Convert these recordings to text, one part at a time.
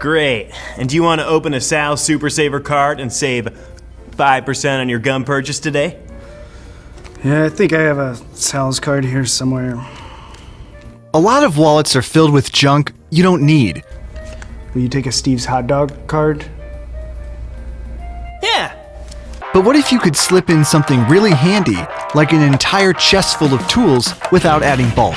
Great. And do you want to open a Sal Super Saver card and save 5% on your gum purchase today? Yeah, I think I have a Sal's card here somewhere. A lot of wallets are filled with junk you don't need. Will you take a Steve's hot dog card? Yeah. But what if you could slip in something really handy, like an entire chest full of tools without adding bulk?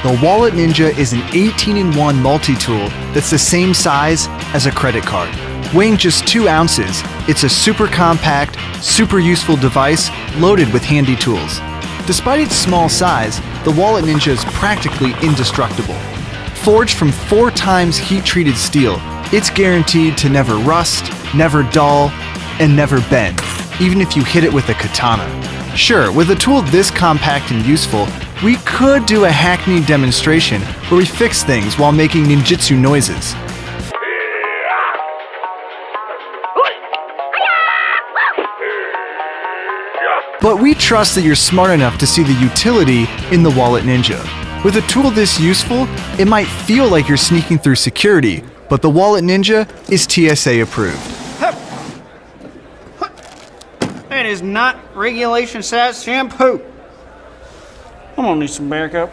The Wallet Ninja is an 18-in-1 multi-tool that's the same size as a credit card. Weighing just 2 ounces, it's a super compact, super useful device loaded with handy tools. Despite its small size, the Wallet Ninja is practically indestructible. Forged from 4 times heat-treated steel, it's guaranteed to never rust, never dull, and never bend, even if you hit it with a katana. Sure, with a tool this compact and useful, we could do a hackneyed demonstration where we fix things while making ninjutsu noises. But we trust that you're smart enough to see the utility in the Wallet Ninja. With a tool this useful, it might feel like you're sneaking through security, but the Wallet Ninja is TSA approved. That is not regulation size shampoo. I'm gonna need some backup.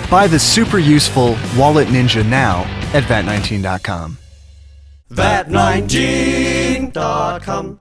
Buy the super useful Wallet Ninja now at VAT19.com. VAT19.com